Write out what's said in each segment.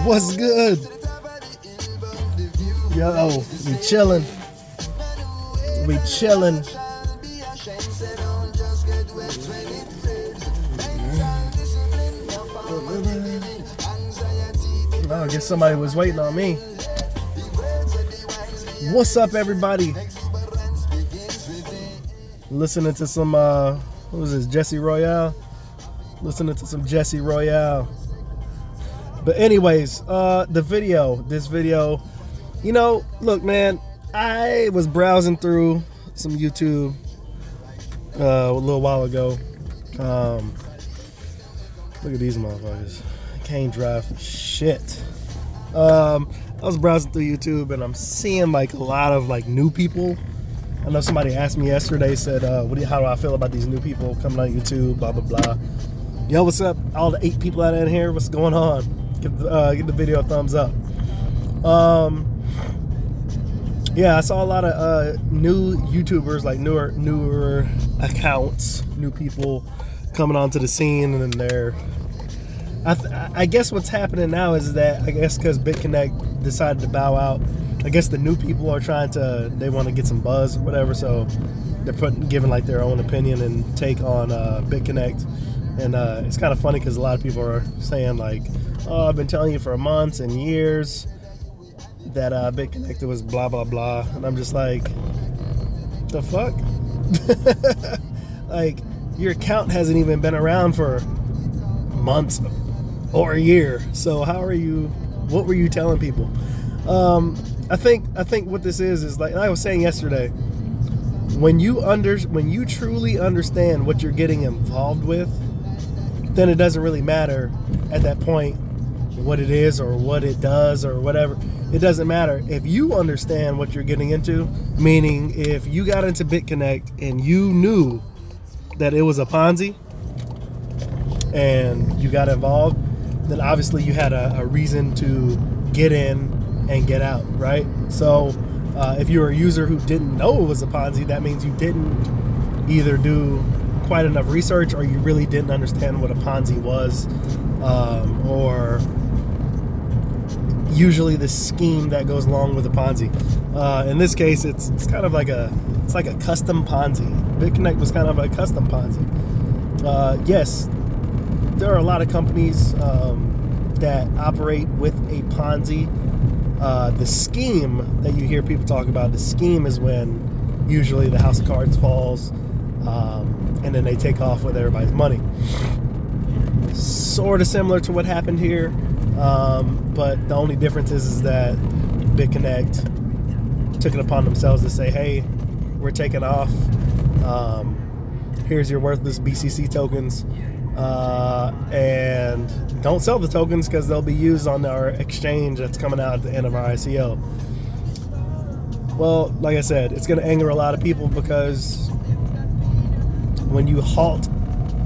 What's good? Yo, we chilling. We chilling. Oh, I guess somebody was waiting on me. What's up, everybody? Listening to some, what was this, Jesse Royale? Listening to some Jesse Royale. But anyways, this video, you know, look, man, I was browsing through some YouTube a little while ago. Look at these motherfuckers. Can't drive for shit. I was browsing through YouTube and I'm seeing like a lot of like new people. I know somebody asked me yesterday, said, how do I feel about these new people coming on YouTube, blah, blah, blah. Yo, what's up? All the 8 people out in here, what's going on? Give the video a thumbs up. Yeah, I saw a lot of new YouTubers, like newer accounts, new people coming onto the scene, and then I guess what's happening now is that, I guess because Bitconnect decided to bow out, I guess the new people are they want to get some buzz or whatever, so they're giving like their own opinion and take on Bitconnect. And it's kind of funny because a lot of people are saying like, oh, I've been telling you for months and years that Bitconnect was blah, blah, blah. And I'm just like, the fuck? Like, your account hasn't even been around for months or a year. So what were you telling people? I think what this is like I was saying yesterday, when you truly understand what you're getting involved with, then it doesn't really matter at that point what it is or what it does or whatever. It doesn't matter. If you understand what you're getting into, meaning if you got into Bitconnect and you knew that it was a Ponzi and you got involved, then obviously you had a reason to get in and get out, right? So if you're a user who didn't know it was a Ponzi, that means you didn't either do quite enough research or you really didn't understand what a Ponzi was, or usually the scheme that goes along with a Ponzi. In this case, it's kind of like a custom Ponzi. Bitconnect was kind of a custom Ponzi. Yes, there are a lot of companies that operate with a Ponzi. The scheme that you hear people talk about, the scheme is when usually the house of cards falls, and then they take off with everybody's money. Sort of similar to what happened here, but the only difference is that Bitconnect took it upon themselves to say, hey, we're taking off. Here's your worthless BCC tokens, and don't sell the tokens because they'll be used on our exchange that's coming out at the end of our ICO. Well, like I said, it's going to anger a lot of people because when you halt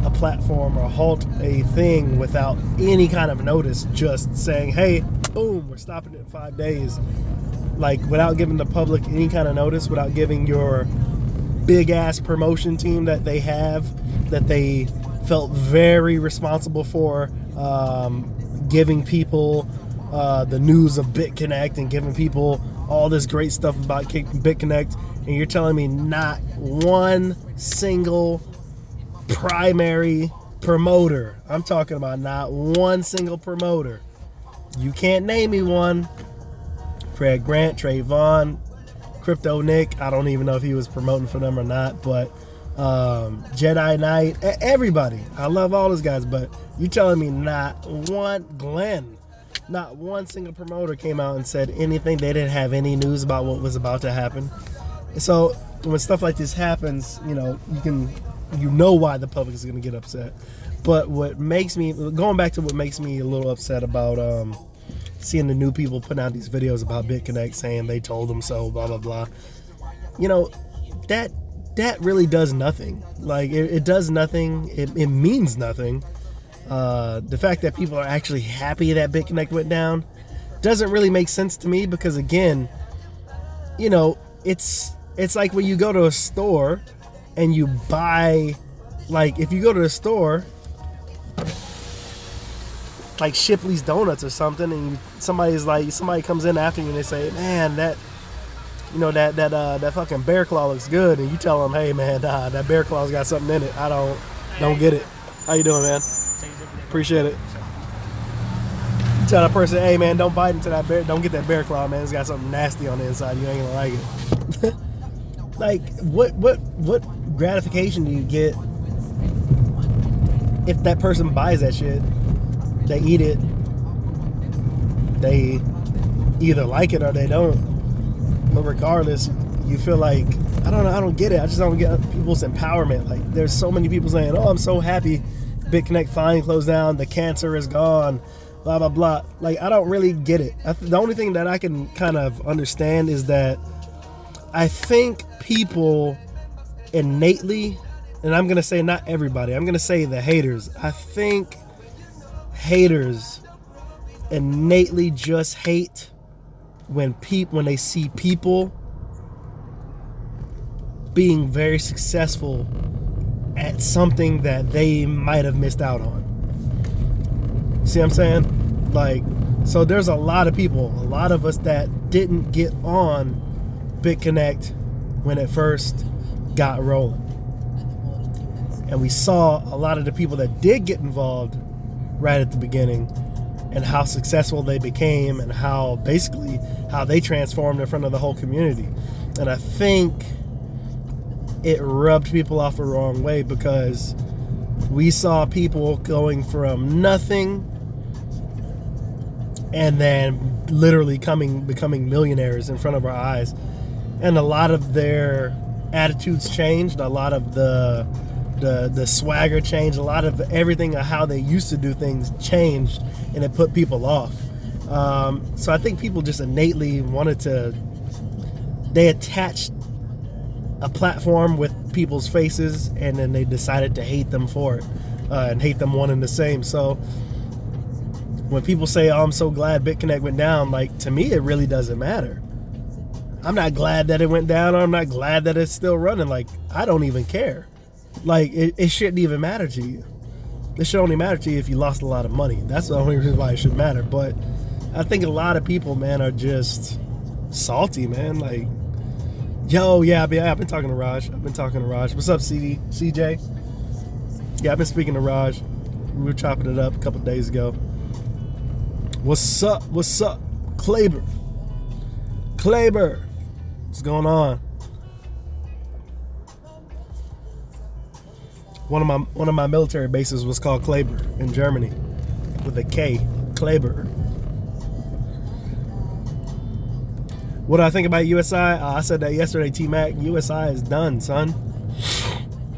a platform or halt a thing without any kind of notice, just saying, hey, boom, we're stopping it in 5 days, like without giving the public any kind of notice, without giving your big ass promotion team that they have, that they felt very responsible for, giving people the news of Bitconnect and giving people all this great stuff about Bitconnect, and you're telling me not one single primary promoter, I'm talking about not one single promoter, you can't name me one, Fred Grant, Trayvon, Crypto Nick, I don't even know if he was promoting for them or not, but Jedi Knight, everybody, I love all those guys, but you telling me not one, Glenn, not one single promoter came out and said anything. They didn't have any news about what was about to happen. So when stuff like this happens, you know, you know why the public is going to get upset. But what makes me, going back to what makes me a little upset about seeing the new people putting out these videos about Bitconnect saying they told them so, blah, blah, blah. You know, that really does nothing. Like, it does nothing. It means nothing. The fact that people are actually happy that Bitconnect went down doesn't really make sense to me, because again, you know, it's like when you go to a store and you buy, like if you go to the store like Shipley's Donuts or something, and somebody comes in after you and they say, man, that that fucking bear claw looks good, and you tell them, hey man, that bear claw's got something in it. I don't get it. How you doing, man? Appreciate it. You tell that person, hey man, don't bite into that bear, don't get that bear claw, man. It's got something nasty on the inside. You ain't gonna like it. Like, what gratification do you get if that person buys that shit? They eat it, they either like it or they don't. But regardless, you feel like, I don't get it. I just don't get people's empowerment. Like, there's so many people saying, oh, I'm so happy Bitconnect finally closed down, the cancer is gone, blah blah blah. Like, I don't really get it. The only thing that I can kind of understand is that I think people innately, and I'm gonna say not everybody, I'm gonna say the haters, I think haters innately just hate when they see people being very successful at something that they might have missed out on. See what I'm saying? Like, so there's a lot of people, a lot of us that didn't get on Bitconnect when it first got rolling. And we saw a lot of the people that did get involved right at the beginning and how successful they became and how they transformed in front of the whole community. And I think it rubbed people off the wrong way because we saw people going from nothing and then literally becoming millionaires in front of our eyes. And a lot of their attitudes changed, a lot of the swagger changed, a lot of everything of how they used to do things changed, and it put people off. So I think people just innately they attached a platform with people's faces, and then they decided to hate them for it, and hate them one and the same. So when people say, oh, I'm so glad Bitconnect went down, like, to me it really doesn't matter. I'm not glad that it went down, or I'm not glad that it's still running. Like, I don't even care. Like, it shouldn't even matter to you. It should only matter to you if you lost a lot of money. That's the only reason why it should matter. But I think a lot of people, man, are just salty, man. Like, yo, yeah, I've been talking to Raj. What's up, CJ? Yeah, I've been speaking to Raj. We were chopping it up a couple days ago. What's up? Claber. What's going on? One of my military bases was called Kleber in Germany, with a K, Kleber. What do I think about USI? I said that yesterday, T-Mac. USI is done, son.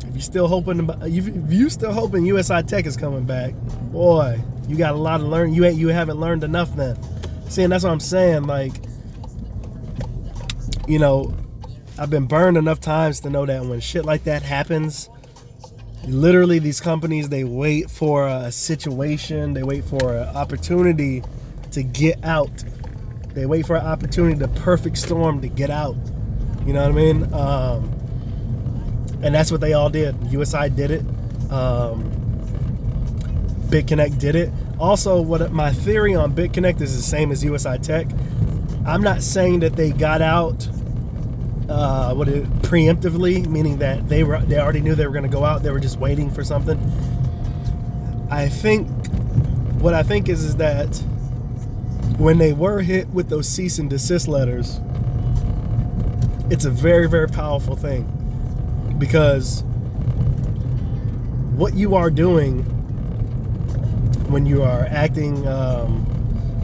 If you still hoping usitech is coming back, boy, you got a lot to learn. You haven't learned enough then. See, and that's what I'm saying. Like, you know, I've been burned enough times to know that when shit like that happens, literally these companies, they wait for a situation, they wait for an opportunity to get out. They wait for an opportunity, the perfect storm to get out. You know what I mean? And that's what they all did. USI did it. Bitconnect did it. Also, my theory on Bitconnect is the same as usitech. I'm not saying that they got out preemptively, meaning that they already knew they were going to go out. They were just waiting for something. What I think is that when they were hit with those cease and desist letters, it's a very, very powerful thing, because what you are doing when you are acting,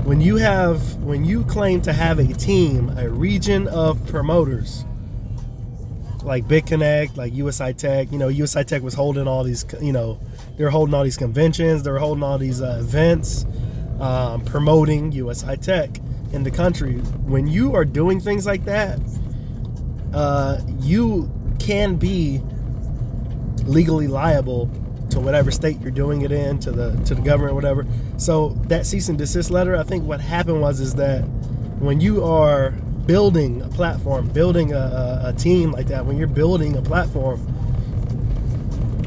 when you claim to have a team, a region of promoters, like Bitconnect, like usitech, usitech was holding all these, they were holding all these conventions, they were holding all these events, promoting usitech in the country. When you are doing things like that, you can be legally liable to whatever state you're doing it in, to the government, whatever. So that cease and desist letter, I think what happened is that when you are building a platform, building a team like that, when you're building a platform,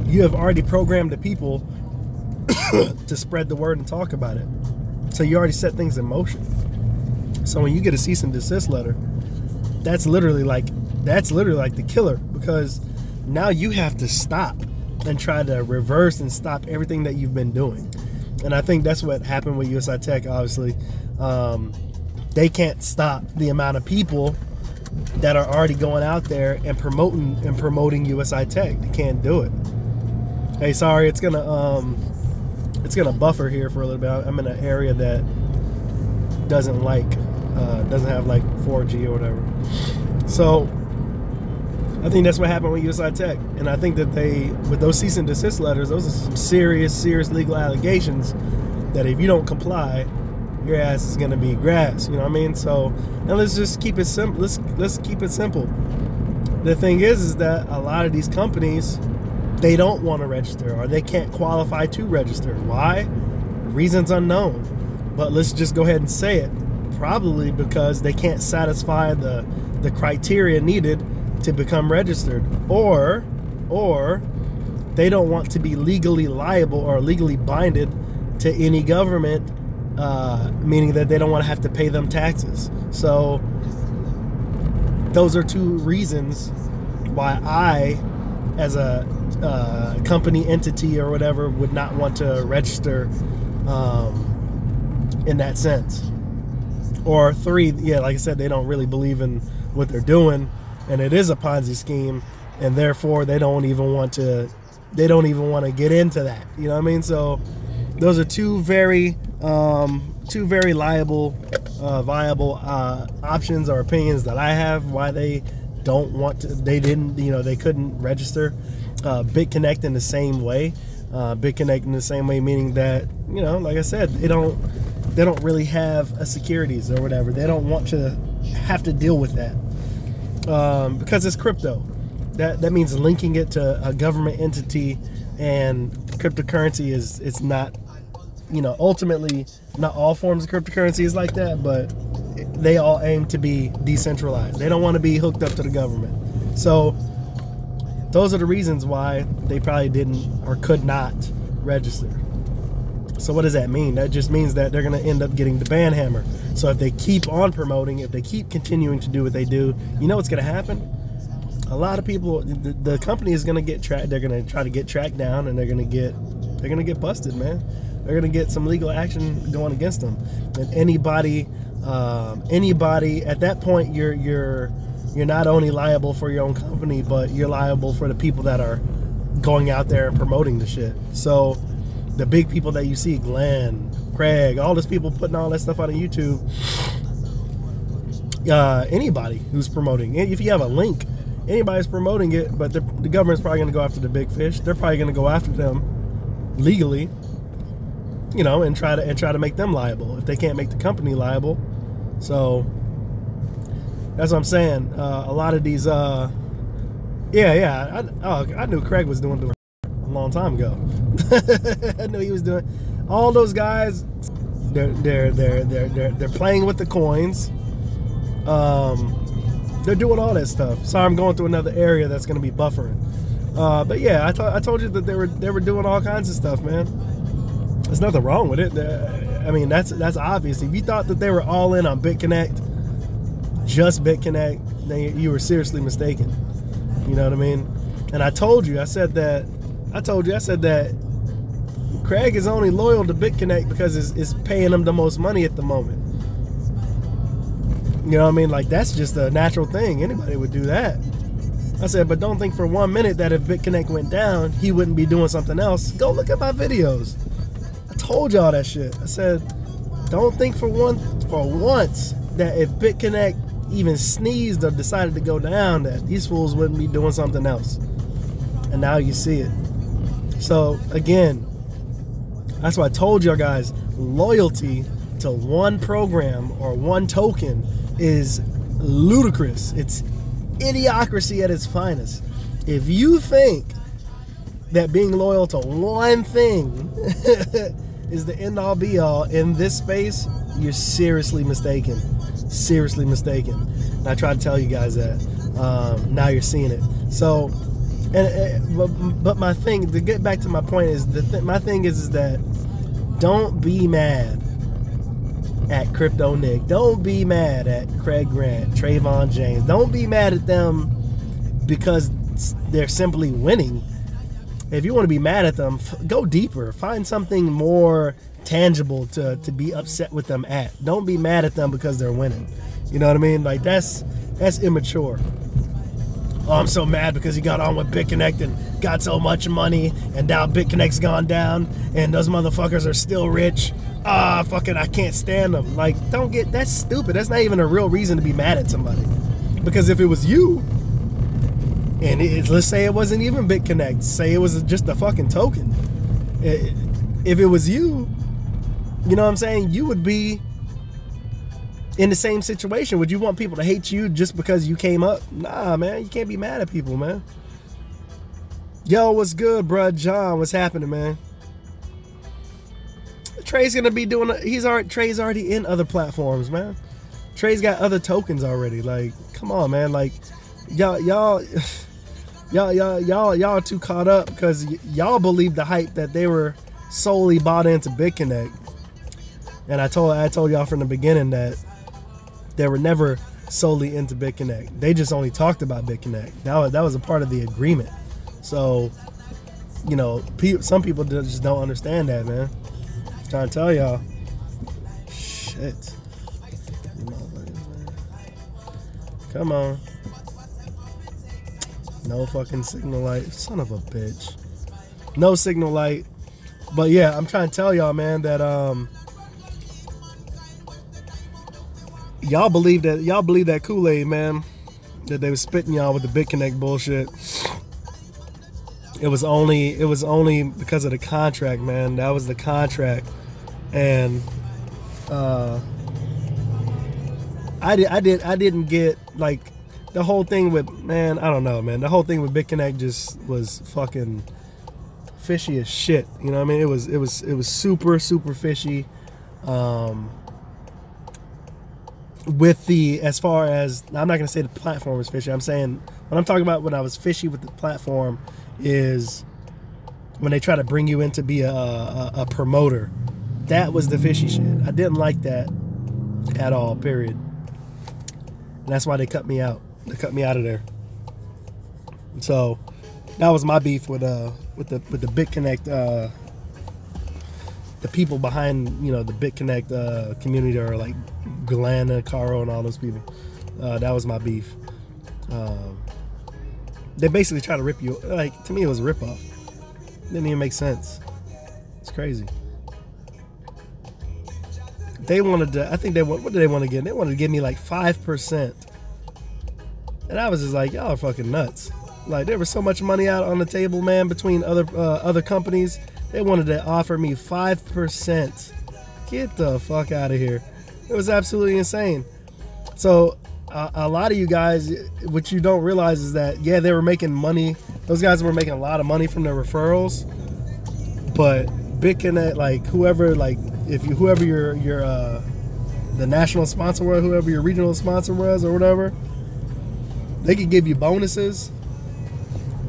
you have already programmed the people to spread the word and talk about it. So you already set things in motion. So when you get a cease and desist letter, that's literally like the killer, because now you have to stop and try to reverse and stop everything that you've been doing. And I think that's what happened with usi-tech. Obviously, they can't stop the amount of people that are already going out there and promoting usi-tech. They can't do it. Hey, sorry, it's gonna buffer here for a little bit. I'm in an area that doesn't have like 4G or whatever. So I think that's what happened with usi-tech. And I think that with those cease and desist letters, those are some serious legal allegations that if you don't comply, your ass is gonna be grass. You know what I mean? So now let's just keep it simple. Let's keep it simple. The thing is that a lot of these companies, they don't want to register, or they can't qualify to register. Why? Reasons unknown. But let's just go ahead and say it. Probably because they can't satisfy the criteria needed to become registered, or they don't want to be legally liable or legally binded to any government, meaning that they don't want to have to pay them taxes. So those are two reasons why I, as a company entity or whatever, would not want to register in that sense. Or three, yeah, like I said, they don't really believe in what they're doing, and it is a Ponzi scheme, and therefore they don't even want to get into that. You know what I mean? So those are two very viable options or opinions that I have why they don't want to. They couldn't register. Bitconnect in the same way. Bitconnect in the same way, meaning that, like I said, they don't really have a securities or whatever. They don't want to have to deal with that because it's crypto. That means linking it to a government entity, and cryptocurrency it's not, ultimately not all forms of cryptocurrency is like that, but they all aim to be decentralized. They don't want to be hooked up to the government. So those are the reasons why they probably didn't or could not register. So what does that mean? That just means that they're going to end up getting the ban hammer. So if they keep on promoting, if they keep continuing to do what they do, you know what's going to happen? A lot of people, the company is going to get tracked. They're going to try to get tracked down, and they're going to get busted, man. They're going to get some legal action going against them. And anybody at that point, you're not only liable for your own company, but you're liable for the people that are going out there and promoting the shit. So the big people that you see, Glenn, Craig, all these people putting all that stuff out on YouTube, anybody who's promoting, if you have a link, anybody's promoting it, but the government's probably going to go after the big fish. They're probably going to go after them legally, and try to make them liable if they can't make the company liable. So that's what I'm saying. A lot of these, I knew Craig was doing a long time ago. I knew he was doing. All those guys, they're playing with the coins. They're doing all that stuff. Sorry, I'm going through another area that's going to be buffering. But yeah, I told you that they were doing all kinds of stuff, man. There's nothing wrong with it. I mean, that's obvious. If you thought that they were all in on Bitconnect, just Bitconnect, then you were seriously mistaken. You know what I mean? And I said that Craig is only loyal to Bitconnect because it's paying him the most money at the moment. You know what I mean? Like, that's just a natural thing. Anybody would do that. I said, but don't think for 1 minute that if Bitconnect went down, he wouldn't be doing something else. Go look at my videos. I told y'all that shit. I said, don't think for once that if Bitconnect even sneezed or decided to go down, that these fools wouldn't be doing something else. And now you see it. So again, that's why I told y'all guys, loyalty to one program or one token is ludicrous. It's idiocracy at its finest. If you think that being loyal to one thing is the end all be all in this space, you're seriously mistaken. Seriously mistaken. And I try to tell you guys that. Now you're seeing it. So But my thing, to get back to my point, is my thing is that don't be mad at Crypto Nick. Don't be mad at Craig Grant, Trayvon James. Don't be mad at them because they're simply winning. If you want to be mad at them, go deeper. Find something more tangible to be upset with them at. Don't be mad at them because they're winning. You know what I mean? Like, that's immature. Oh, I'm so mad because he got on with Bitconnect and got so much money, and now Bitconnect's gone down and those motherfuckers are still rich. Fucking, I can't stand them. Like, that's stupid. That's not even a real reason to be mad at somebody. Because if it was you, and let's say it wasn't even Bitconnect, say it was just a fucking token. If it was you, you know what I'm saying, you would be in the same situation. Would you want people to hate you just because you came up? Nah, man, you can't be mad at people, man. Yo, what's good, bruh? John, what's happening, man? Trey's gonna be doing. Trey's already in other platforms, man. Trey's got other tokens already. Like, come on, man. Like, y'all too caught up because y'all believe the hype that they were solely bought into Bitconnect. And I told y'all from the beginning that they were never solely into Bitconnect. They just only talked about Bitconnect. That was a part of the agreement. So, you know, some people just don't understand that, man. I'm trying to tell y'all. Shit. Come on. No fucking signal light. Son of a bitch. No signal light. But yeah, I'm trying to tell y'all, man, that y'all believe that Kool-Aid, man, that they was spitting y'all with the Bitconnect bullshit. It was only because of the contract, man. That was the contract. And I didn't get, like, the whole thing with, man, I don't know, man. The whole thing with Bitconnect just was fucking fishy as shit. You know what I mean? It was super, super fishy. With the, as far as, I'm not gonna say the platform is fishy. I'm saying, when I'm talking about when I was fishy with the platform is when they try to bring you in to be a promoter. That was the fishy shit. I didn't like that at all, period. And that's why they cut me out. They cut me out of there. So that was my beef with the Bitconnect, the people behind, you know, the Bitconnect community, are like Glenn and Caro and all those people. That was my beef. They basically try to rip you. Like, to me, it was a ripoff. Didn't even make sense. It's crazy. They wanted to, I think what did they want to get? They wanted to give me like 5%. And I was just like, y'all are fucking nuts. Like, there was so much money out on the table, man, between other companies. They wanted to offer me 5%. Get the fuck out of here. It was absolutely insane. So a lot of you guys, what you don't realize is that, yeah, they were making money. Those guys were making a lot of money from their referrals. But Bitconnect, like, whoever your the national sponsor was, whoever your regional sponsor was or whatever, they could give you bonuses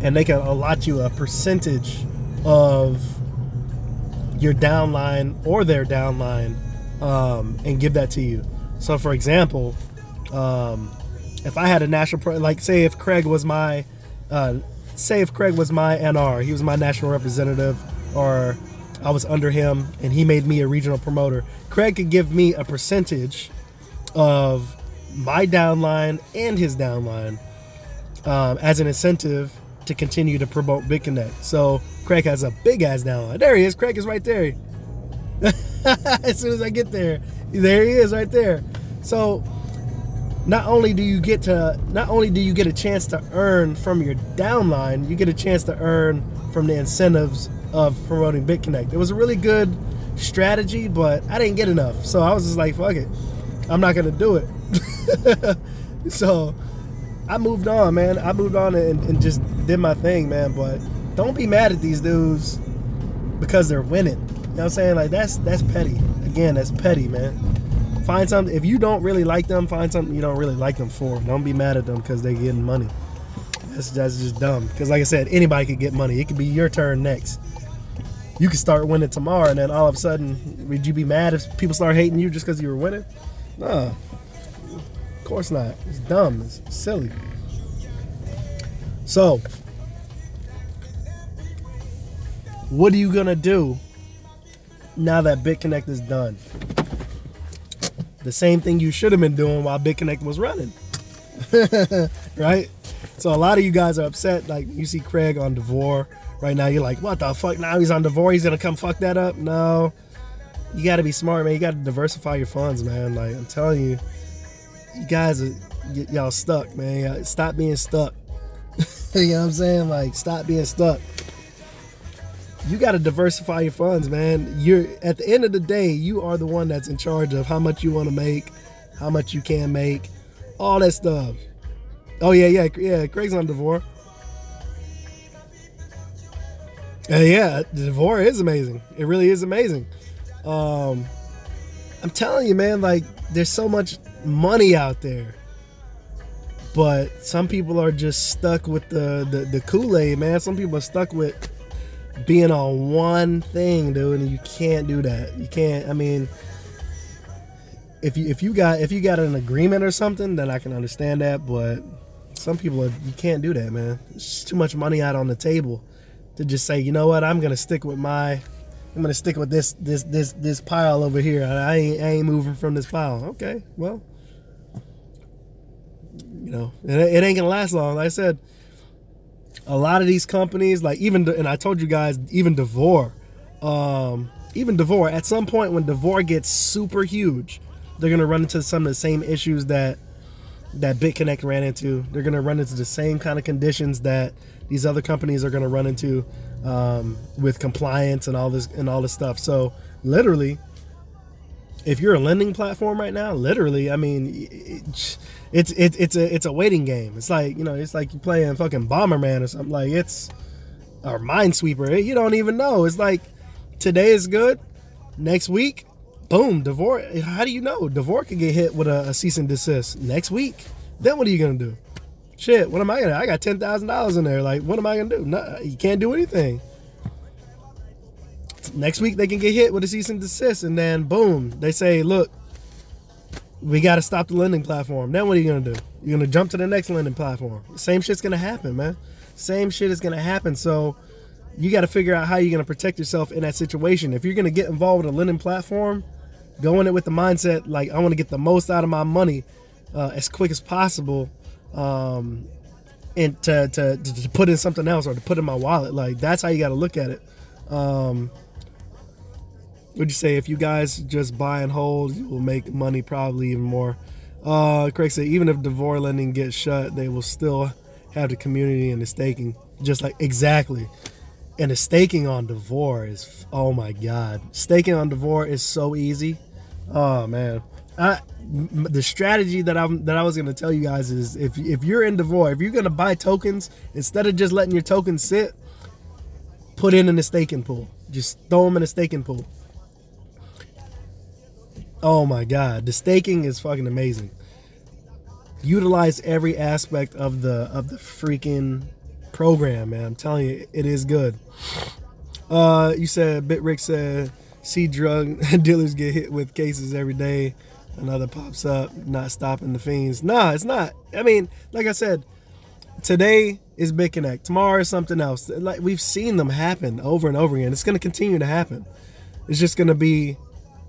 and they can allot you a percentage of your downline or their downline, and give that to you. So for example, if I had a national like, say if Craig was my NR, he was my national representative, or I was under him and he made me a regional promoter, Craig could give me a percentage of my downline and his downline, as an incentive to continue to promote Bitconnect. So Craig has a big ass downline. There he is. Craig is right there. As soon as I get there, there he is right there. So not only do you get a chance to earn from your downline, you get a chance to earn from the incentives of promoting Bitconnect. It was a really good strategy, but I didn't get enough. So I was just like, fuck it, I'm not gonna do it. So I moved on, man. I moved on and just did my thing, man. But don't be mad at these dudes because they're winning. You know what I'm saying? Like, that's petty. Again, that's petty, man. Find something. If you don't really like them, find something you don't really like them for. Don't be mad at them because they're getting money. That's just dumb. Because like I said, anybody could get money. It could be your turn next. You could start winning tomorrow, and then all of a sudden, would you be mad if people start hating you just because you were winning? No, of course not. It's dumb. It's silly. So, what are you gonna do now that Bitconnect is done? The same thing you should have been doing while Bitconnect was running, right? So a lot of you guys are upset. Like you see Craig on Devore right now, you're like, what the fuck? Now he's on Devore, he's gonna come fuck that up? No, you got to be smart, man. You got to diversify your funds, man. Like I'm telling you, you guys are y'all stuck, man. Stop being stuck. You know what I'm saying? Like stop being stuck. You got to diversify your funds, man. You're at the end of the day, you are the one that's in charge of how much you want to make, how much you can make, all that stuff. Oh yeah. Craig's on Devore. Yeah, Devore is amazing. It really is amazing. I'm telling you, man. Like there's so much money out there, but some people are just stuck with the Kool-Aid, man. Some people are stuck with being on one thing, dude, and you can't do that. You can't. I mean, if you got an agreement or something, then I can understand that. But some people you can't do that, man. It's too much money out on the table to just say, you know what, I'm gonna stick with this pile over here. I ain't moving from this pile. Okay, well, you know, it ain't gonna last long. Like I said, a lot of these companies, like and I told you guys, even Devore, at some point when Devore gets super huge, they're gonna run into some of the same issues that Bitconnect ran into. They're gonna run into the same kind of conditions that these other companies are gonna run into with compliance and all this stuff. So literally, if you're a lending platform right now, literally, I mean, it's a waiting game. It's like, you know, it's like you playing fucking Bomberman or something. Like or Minesweeper. You don't even know. It's like today is good, next week, boom, Devore. How do you know? Devore could get hit with a cease and desist next week. Then what are you gonna do? Shit, what am I gonna do? I got $10,000 in there. Like, what am I gonna do? No, you can't do anything. Next week they can get hit with a cease and desist, and then boom, they say, look, we got to stop the lending platform. Then what are you gonna do? You're gonna jump to the next lending platform. Same shit's gonna happen, man. Same shit is gonna happen. So you got to figure out how you're gonna protect yourself in that situation. If you're gonna get involved with a lending platform, go in it with the mindset like, I want to get the most out of my money as quick as possible, and to put in something else or to put in my wallet. Like that's how you got to look at it. Would you say if you guys just buy and hold, you will make money probably even more? Craig said even if Devore lending gets shut, they will still have the community and the staking. Just like exactly. And the staking on Devore is, oh my god, staking on Devore is so easy. Oh man, the strategy that I was gonna tell you guys is if you're in Devore, if you're gonna buy tokens, instead of just letting your tokens sit, put in the staking pool. Just throw them in a staking pool. Oh my god, the staking is fucking amazing. Utilize every aspect of the freaking program, man. I'm telling you, it is good. You said BitRick said see drug dealers get hit with cases every day. Another pops up, not stopping the fiends. Nah, it's not. I mean, like I said, today is Bitconnect. Tomorrow is something else. Like we've seen them happen over and over again. It's going to continue to happen. It's just going to be,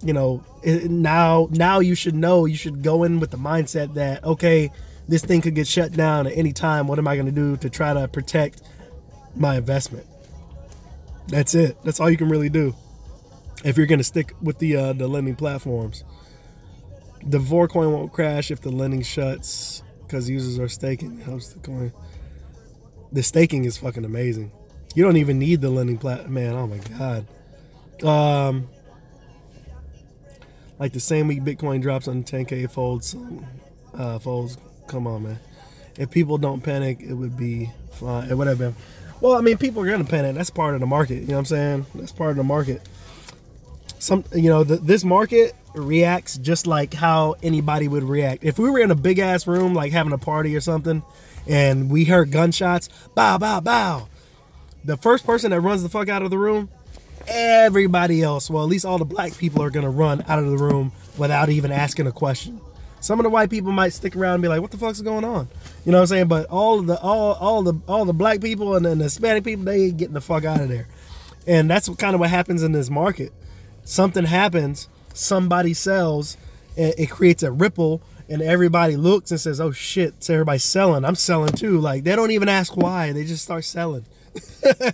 you know, now you should know. You should go in with the mindset that, okay, this thing could get shut down at any time. What am I going to do to try to protect my investment? That's it. That's all you can really do if you're going to stick with the lending platforms. The Devore coin won't crash if the lending shuts because users are staking. It helps the coin. The staking is fucking amazing. You don't even need the lending man. Oh my god. Like the same week Bitcoin drops on 10K folds. Folds. Come on, man. If people don't panic, it would be fine. It would have been. Well, I mean, people are gonna panic. That's part of the market. You know what I'm saying? That's part of the market. This market reacts just like how anybody would react. If we were in a big ass room, like having a party or something, and we heard gunshots, bow, bow, bow. The first person that runs the fuck out of the room, everybody else, well, at least all the black people are gonna run out of the room without even asking a question. Some of the white people might stick around and be like, what the fuck's going on? You know what I'm saying? But all the black people and the Hispanic people, they ain't getting the fuck out of there. And that's kind of what happens in this market. Something happens, somebody sells, and it creates a ripple, and everybody looks and says, oh shit, so everybody's selling. I'm selling too. Like, they don't even ask why, they just start selling.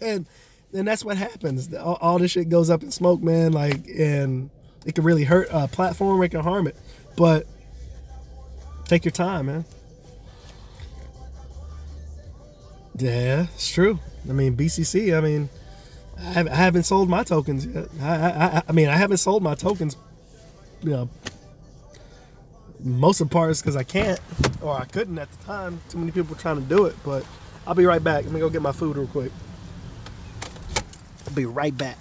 and that's what happens. All this shit goes up in smoke, man. Like, and it can really hurt a platform, it can harm it. But take your time, man. Yeah, it's true. I mean, BCC, I mean, I haven't sold my tokens yet. I mean, I haven't sold my tokens, you know, most of the parts because I can't, or I couldn't at the time. Too many people were trying to do it, but I'll be right back. Let me go get my food real quick. I'll be right back.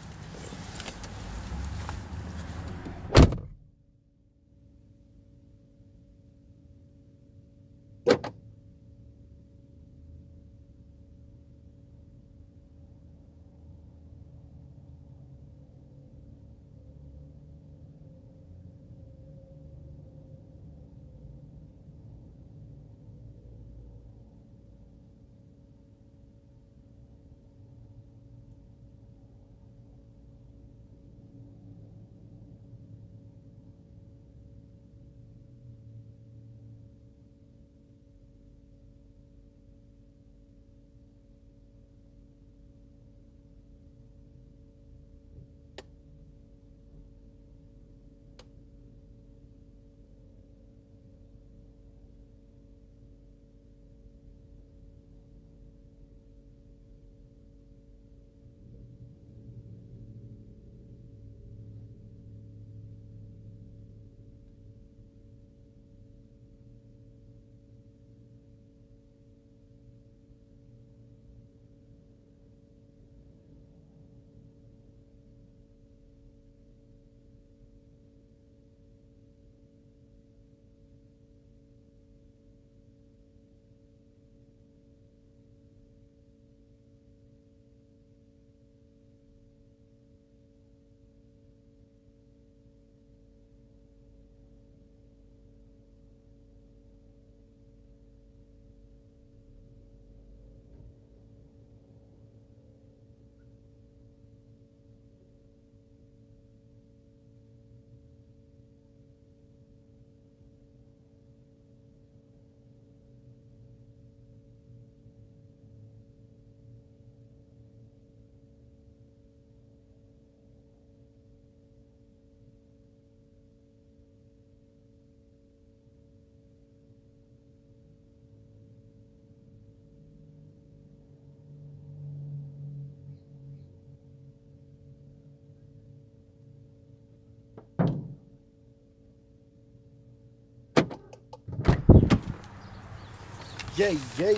Yay, yay,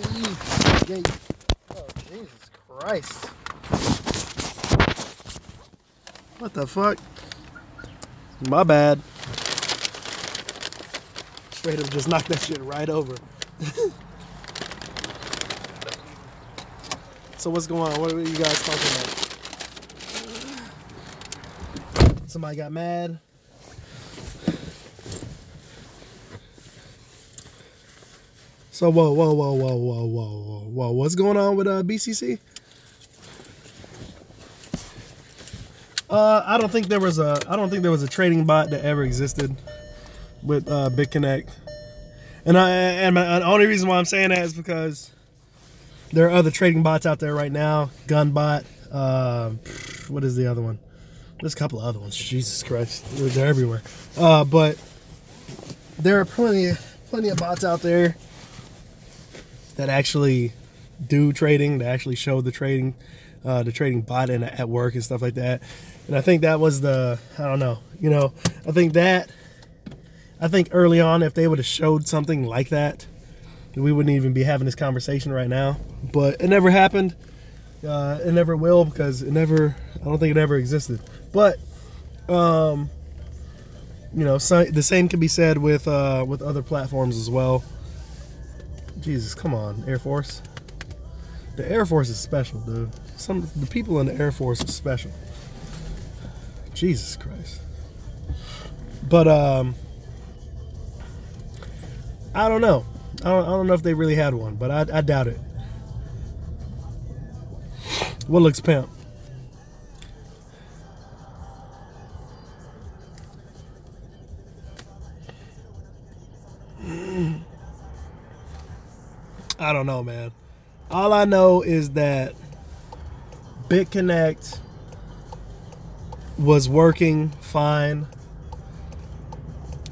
yay. Oh, Jesus Christ. What the fuck? My bad. Straight up just knocked that shit right over. So what's going on? What are you guys talking about? Somebody got mad? So whoa. What's going on with BCC? I don't think there was a trading bot that ever existed with Bitconnect. And the only reason why I'm saying that is because there are other trading bots out there right now. Gunbot, what is the other one? There's a couple of other ones. Jesus Christ, they're everywhere. But there are plenty of bots out there that actually do trading, that actually show the trading bot and at work and stuff like that. And I think that was I don't know, you know, I think early on, if they would have showed something like that, we wouldn't even be having this conversation right now. But it never happened. It never will, because I don't think it ever existed. But you know, the same can be said with other platforms as well. Jesus, come on, Air Force. The Air Force is special, dude. The people in the Air Force is special. Jesus Christ. But I don't know. I don't know if they really had one, but I doubt it. What looks pimp? I don't know, man. All I know is that Bitconnect was working fine.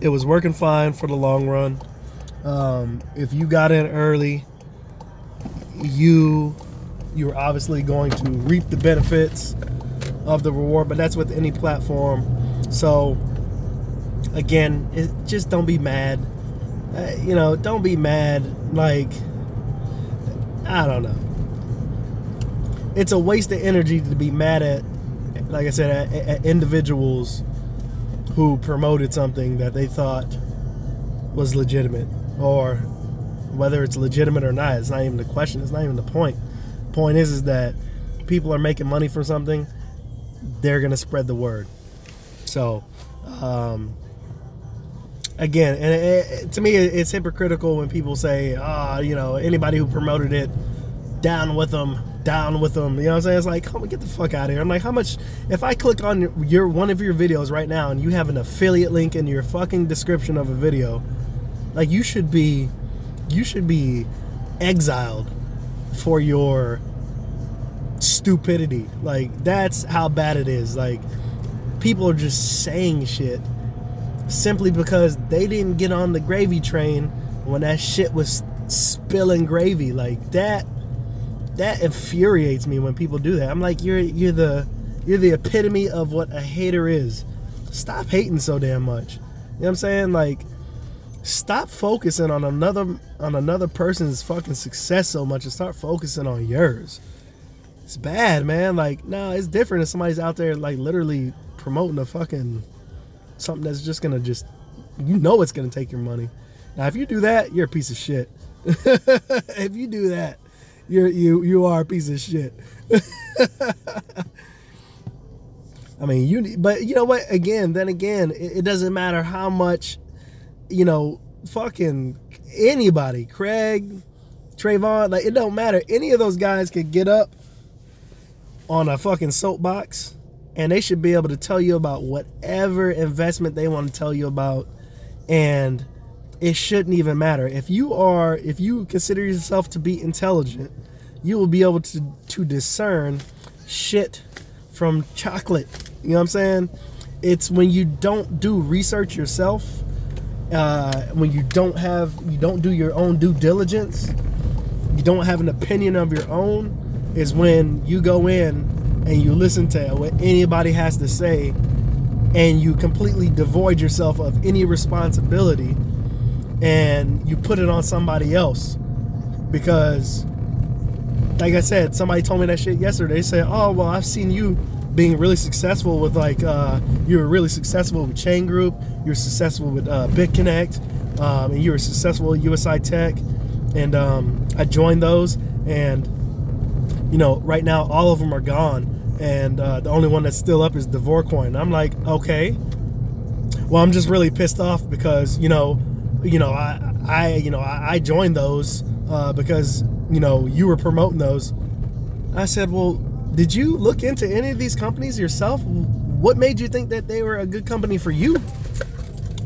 It was working fine for the long run. If you got in early, you were obviously going to reap the benefits of the reward, but that's with any platform. So again, just don't be mad. You know, don't be mad. Like, I don't know. It's a waste of energy to be mad at, like I said, at individuals who promoted something that they thought was legitimate, or whether it's legitimate or not. It's not even the question. It's not even the point. Point is that people are making money from something. They're gonna spread the word. So again, and to me, it's hypocritical when people say, you know, anybody who promoted it, down with them, down with them. You know what I'm saying? It's like, come on, get the fuck out of here. I'm like, how much, if I click on one of your videos right now and you have an affiliate link in your fucking description of a video, like, you should be exiled for your stupidity. Like, that's how bad it is. Like, people are just saying shit simply because they didn't get on the gravy train when that shit was spilling gravy. Like, that infuriates me when people do that. I'm like, you're the epitome of what a hater is. Stop hating so damn much. You know what I'm saying? Like, stop focusing on another person's fucking success so much and start focusing on yours. It's bad, man. Like, no, it's different if somebody's out there, like, literally promoting a fucking something that's just gonna you know, it's gonna take your money. Now, if you do that, you're a piece of shit. If you do that, you are a piece of shit. I mean, but you know what? Then again, it doesn't matter how much, you know, fucking anybody, Craig, Trayvon, like, it don't matter. Any of those guys could get up on a fucking soapbox and they should be able to tell you about whatever investment they want to tell you about, and it shouldn't even matter. If you consider yourself to be intelligent, you will be able to discern shit from chocolate. You know what I'm saying? It's when you don't do research yourself, when you don't do your own due diligence, you don't have an opinion of your own, is when you go in and you listen to what anybody has to say and you completely devoid yourself of any responsibility and you put it on somebody else. Because, like I said, somebody told me that shit yesterday. They said, oh, well, I've seen you being really successful with, like, you were really successful with Chain Group, you were successful with Bitconnect, and you were successful with usi-tech, and I joined those, and, you know, right now all of them are gone, and the only one that's still up is Devorcoin. I'm like, okay, well, I'm just really pissed off because, I joined those because, you know, you were promoting those. I said, well, did you look into any of these companies yourself? What made you think that they were a good company for you?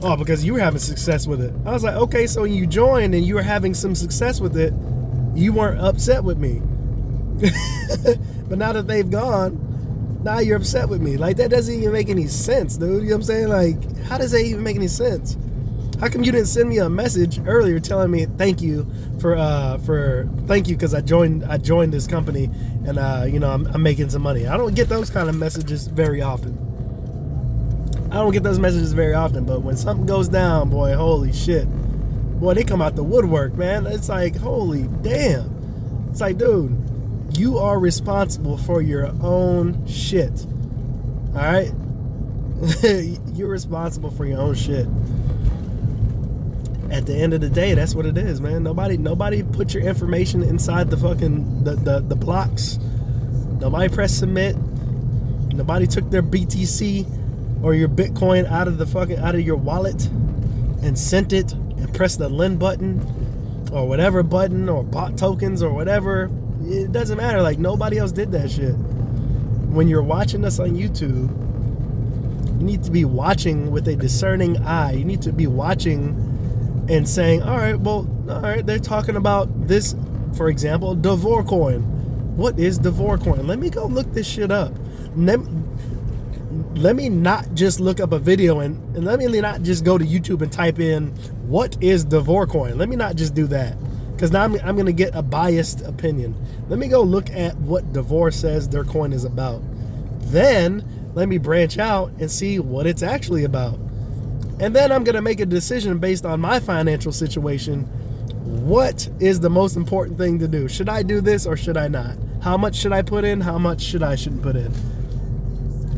Oh, because you were having success with it. I was like, okay, so when you joined and you were having some success with it, you weren't upset with me. But now that they've gone, now you're upset with me. Like, that doesn't even make any sense, dude. You know what I'm saying? Like, how does that even make any sense? How come you didn't send me a message earlier telling me thank you because I joined this company and I'm making some money? I don't get those kind of messages very often. But when something goes down, boy, holy shit, boy, they come out the woodwork, man. It's like, holy damn. It's like, dude, you are responsible for your own shit. All right? You're responsible for your own shit. at the end of the day, that's what it is, man. Nobody put your information inside the fucking the blocks. Nobody pressed submit. Nobody took their BTC or your Bitcoin out of your wallet and sent it and pressed the lend button or whatever button or bought tokens or whatever. It doesn't matter. Like, nobody else did that shit. When you're watching us on YouTube, you need to be watching with a discerning eye. You need to be watching and saying, all right, they're talking about this, for example, Devor coin. What is Devor coin? Let me go look this shit up. Let me not just look up a video and let me not just go to YouTube and type in, what is Devor coin? Let me not just do that, because now I'm going to get a biased opinion. Let me go look at what Devor says their coin is about. Then let me branch out and see what it's actually about. And then I'm going to make a decision based on my financial situation. What is the most important thing to do? Should I do this or should I not? How much should I put in? How much shouldn't put in?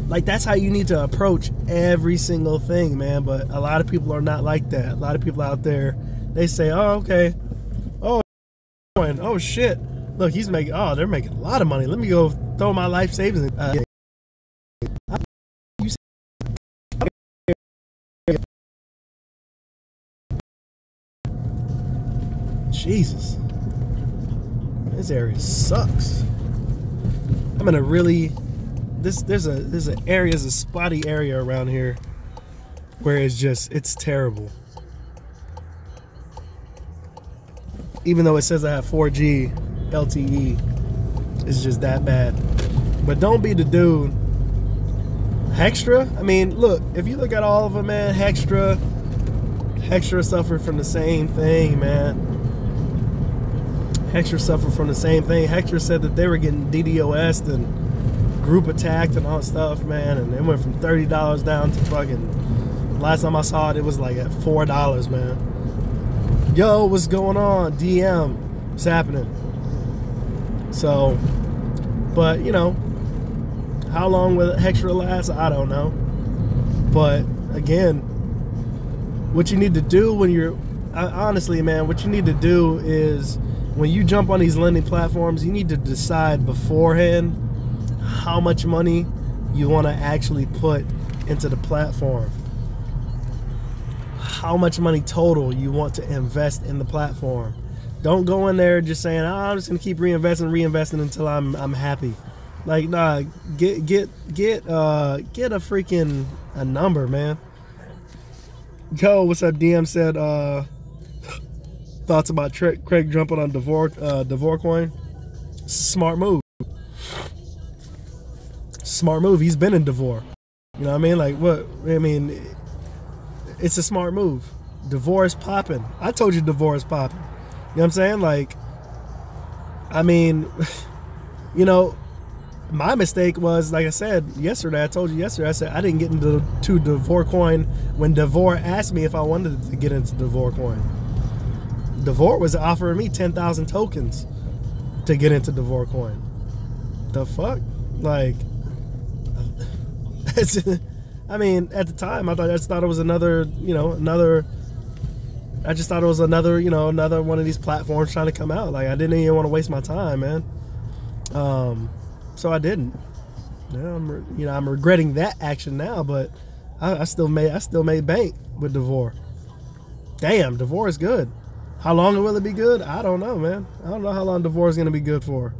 Like, that's how you need to approach every single thing, man. But a lot of people are not like that. A lot of people out there, they say, oh, okay. Oh, shit. Look, they're making a lot of money. Let me go throw my life savings in. Jesus, this area sucks. I'm in a really there's a spotty area around here where it's terrible. Even though it says I have 4G LTE, it's just that bad. But don't be the dude. Hextra, I mean, look, if you look at all of them, man, Hextra suffered from the same thing, man. Hextra suffered from the same thing. Hextra said that they were getting DDoS'd and group attacked and all that stuff, man. And it went from $30 down to fucking, last time I saw it, it was like at $4, man. Yo, what's going on? DM, what's happening? So, but you know, how long will Hextra last? I don't know. But again, what you need to do when you're, honestly, man, what you need to do is, when you jump on these lending platforms, you need to decide beforehand how much money you want to actually put into the platform. How much money total you want to invest in the platform. Don't go in there just saying, oh, I'm just gonna keep reinvesting until I'm happy. Like, nah, get a freaking a number, man. Yo, what's up? DM said thoughts about Craig jumping on Devor coin. Smart move. Smart move. He's been in Devor. You know what I mean? Like, what? I mean, it's a smart move. Devor is popping. I told you Devor is popping. You know what I'm saying? Like, I mean, you know, my mistake was, like I said yesterday, I told you yesterday, I said I didn't get into Devor coin when Devor asked me if I wanted to get into Devor coin. Devor was offering me 10,000 tokens to get into Devor coin. The fuck? Like, I mean, at the time, I just thought it was another, you know, I just thought it was another, you know, another one of these platforms trying to come out. Like, I didn't even want to waste my time, man. So I didn't. You know, I'm regretting that action now, but I still made bank with Devor. Damn, Devor is good. How long will it be good? I don't know, man. I don't know how long Devor is going to be good for.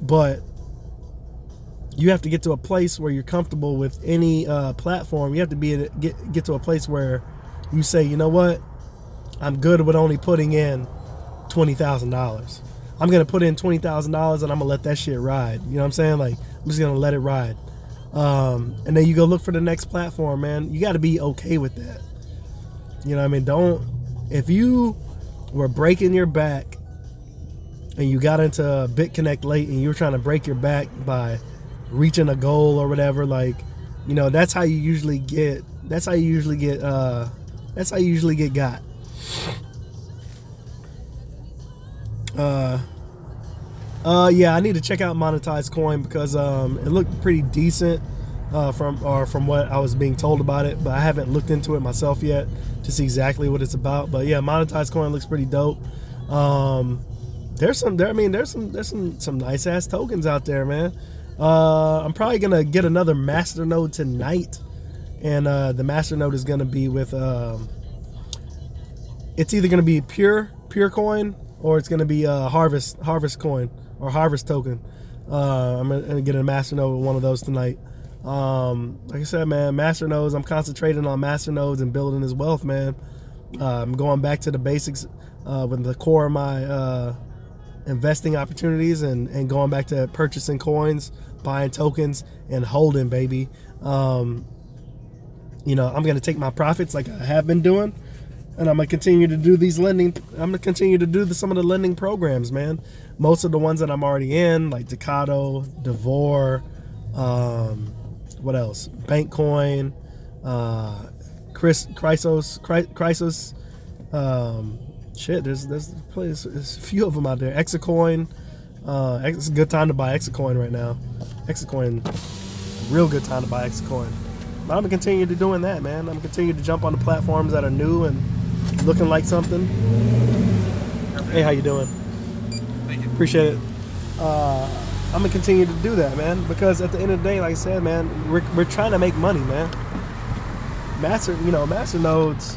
But you have to get to a place where you're comfortable with any platform. You have to get to a place where you say, you know what? I'm good with only putting in $20,000. I'm going to put in $20,000 and I'm going to let that shit ride. You know what I'm saying? Like, I'm just going to let it ride. And then you go look for the next platform, man. You got to be okay with that. You know what I mean? If you were breaking your back and you got into Bitconnect late and you were trying to break your back by reaching a goal or whatever, like, you know, that's how you usually get got. Yeah, I need to check out monetized coin because it looked pretty decent. from what I was being told about it, but I haven't looked into it myself yet to see exactly what it's about. But yeah, monetized coin looks pretty dope. There's some nice ass tokens out there, man. I'm probably gonna get another Masternode tonight, and the Masternode is gonna be with it's either gonna be pure coin, or it's gonna be harvest coin or harvest token. I'm gonna get a Masternode with one of those tonight. Like I said, man, Masternodes, I'm concentrating on Masternodes and building his wealth, man. I'm going back to the basics with the core of my investing opportunities, and going back to purchasing coins, buying tokens, and holding, baby. You know, I'm gonna take my profits like I have been doing, and I'm gonna continue to do these lending. I'm gonna continue to do some of the lending programs, man. Most of the ones that I'm already in, like Dekado, Devor, what else? Bankcoin, CHRYSOS. Shit, there's a few of them out there. Exacoin. It's a good time to buy Exacoin right now. Exacoin, real good time to buy Exacoin. But I'm gonna continue to doing that, man. I'm gonna continue to jump on the platforms that are new and looking like something. Hey, how you doing? Thank you. Appreciate it. I'm gonna continue to do that, man, because at the end of the day, like I said, man, we're trying to make money, man. Masternodes.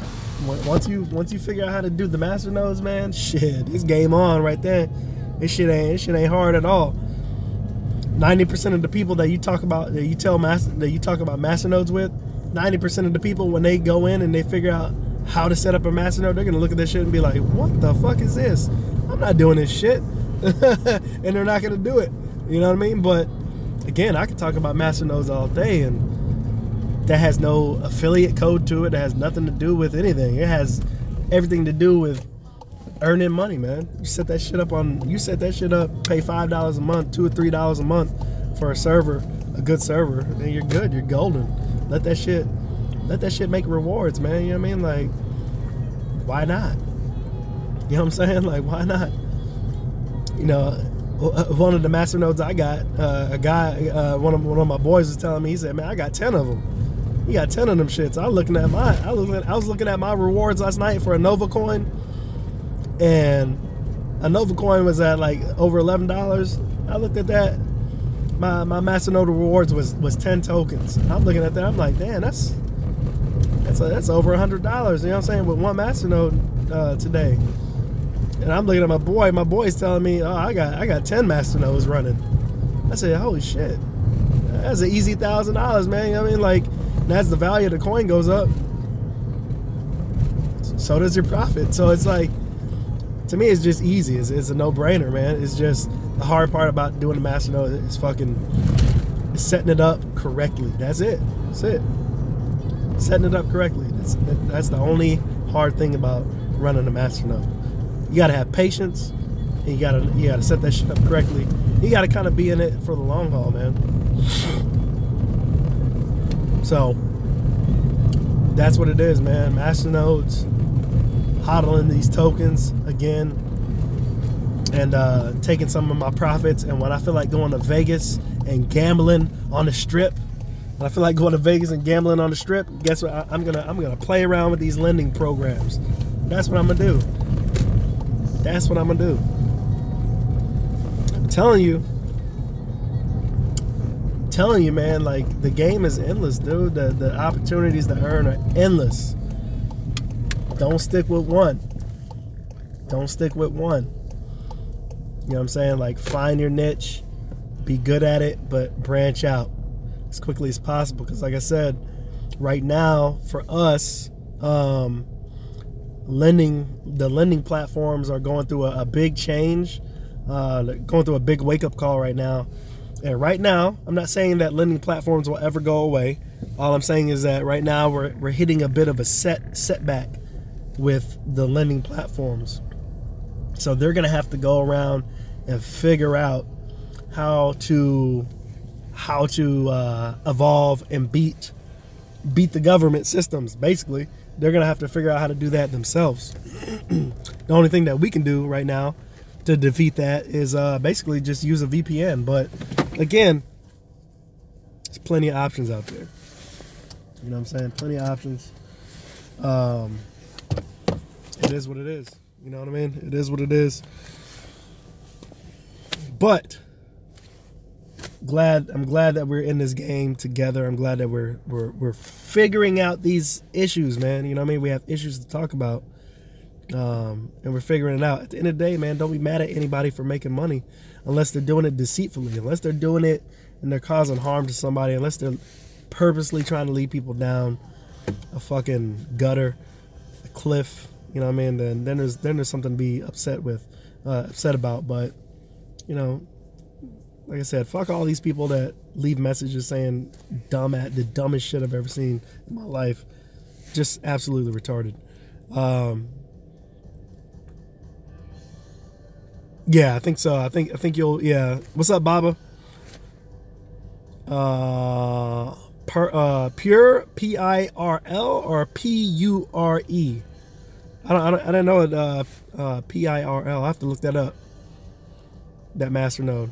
Once you figure out how to do the Masternodes, man, shit, it's game on right there. This shit ain't hard at all. 90% of the people that you talk about, that you talk about Masternodes with, 90% of the people, when they go in and they figure out how to set up a Masternode, they're gonna look at this shit and be like, what the fuck is this? I'm not doing this shit. And they're not gonna do it. You know what I mean? But again, I can talk about Masternodes all day, and that has no affiliate code to it. That has nothing to do with anything. It has everything to do with earning money, man. You set that shit up, pay $5 a month, $2 or $3 a month for a server, a good server, and you're good. You're golden. Let that shit make rewards, man. You know what I mean? Like, why not? You know what I'm saying? Like, why not? You know, one of the Masternodes I got, one of my boys was telling me, he said, man, I got 10 of them. You got 10 of them shits. I was looking at my rewards last night for a Nova coin, and a Nova coin was at like over $11. I looked at that. My Masternode rewards was 10 tokens. I'm looking at that. I'm like, damn, that's over $100. You know what I'm saying? With one Masternode today. And I'm looking at my boy. My boy's telling me, oh, I got 10 Masternodes running. I said, holy shit, that's an easy $1,000, man. You know what I mean? Like, as the value of the coin goes up, so does your profit. So it's like, to me, it's just easy. It's a no-brainer, man. It's just the hard part about doing the Masternode is setting it up correctly. That's it. That's it. Setting it up correctly. That's the only hard thing about running a Masternode. You gotta have patience, and you gotta set that shit up correctly. You gotta kind of be in it for the long haul, man. So that's what it is, man. Masternodes, hodling these tokens again, and taking some of my profits. And when I feel like going to Vegas and gambling on the strip, guess what? I'm gonna play around with these lending programs. That's what I'm gonna do. That's what I'm gonna do. I'm telling you, man, like, the game is endless, dude. The opportunities to earn are endless. Don't stick with one. Don't stick with one. You know what I'm saying? Like, find your niche, be good at it, but branch out as quickly as possible. Because like I said, right now for us, the lending platforms are going through a big change, going through a big wake-up call right now. And right now, I'm not saying that lending platforms will ever go away. All I'm saying is that right now we're hitting a bit of a setback with the lending platforms. So they're gonna have to go around and figure out how to evolve and beat the government systems. Basically, they're gonna have to figure out how to do that themselves. The only thing that we can do right now to defeat that is basically just use a VPN. But again, There's plenty of options out there. You know what I'm saying? Plenty of options. It is what it is. You know what I mean? It is what it is. But I'm glad that we're in this game together. I'm glad that we're figuring out these issues, man. You know what I mean? We have issues to talk about. And we're figuring it out. At the end of the day, man, don't be mad at anybody for making money unless they're doing it deceitfully, unless they're doing it and they're causing harm to somebody, unless they're purposely trying to lead people down a fucking gutter, a cliff, you know what I mean? Then there's something to be upset about. But, you know, like I said, fuck all these people that leave messages saying the dumbest shit I've ever seen in my life. Just absolutely retarded. Yeah, I think so. I think you'll, yeah. What's up, Baba? Pure, P-I-R-L or P-U-R-E? I didn't know it, P-I-R-L. I have to look that up. That Masternode.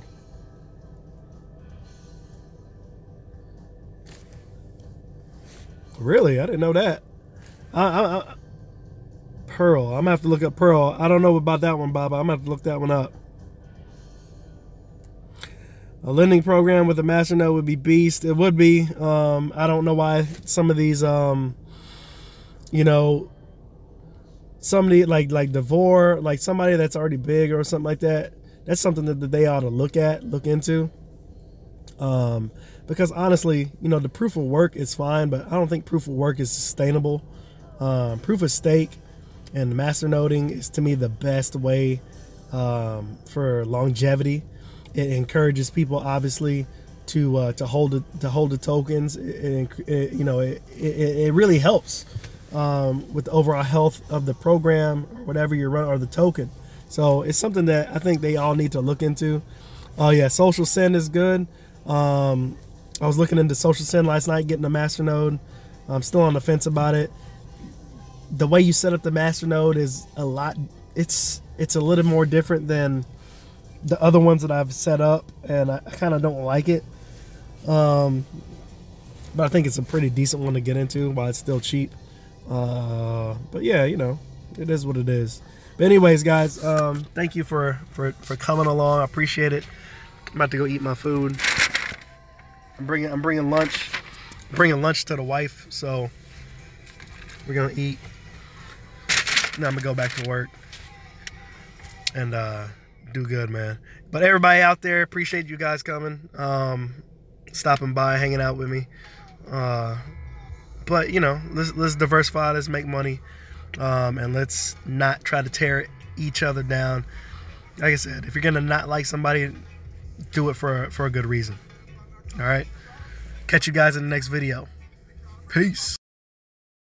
Really? I didn't know that. Pearl. I'm gonna have to look up Pearl. I don't know about that one, Baba. I'm gonna have to look that one up. A lending program with a Masternode would be beast. It would be. I don't know why some of these, you know, somebody like Devore, like somebody that's already big or something like that. That's something that they ought to look into. Because honestly, you know, the proof of work is fine, but I don't think proof of work is sustainable. Proof of stake and masternoding is, to me, the best way for longevity. It encourages people, obviously, to hold the tokens. You know, it really helps with the overall health of the program or whatever you're running, or the token. So it's something that I think they all need to look into. Oh yeah, social send is good. I was looking into social send last night, getting a masternode. I'm still on the fence about it. The way you set up the masternode is a lot. It's a little more different than the other ones that I've set up, and I kind of don't like it. But I think it's a pretty decent one to get into while it's still cheap. But yeah, you know, it is what it is. But anyways, guys, thank you for coming along. I appreciate it. I'm about to go eat my food. I'm bringing lunch. I'm bringing lunch to the wife, so we're gonna eat. Now I'm gonna go back to work and do good, man. But everybody out there, appreciate you guys coming, stopping by, hanging out with me. But you know, let's diversify, let's make money, and let's not try to tear each other down. Like I said, if you're gonna not like somebody, do it for a good reason. All right, catch you guys in the next video. Peace.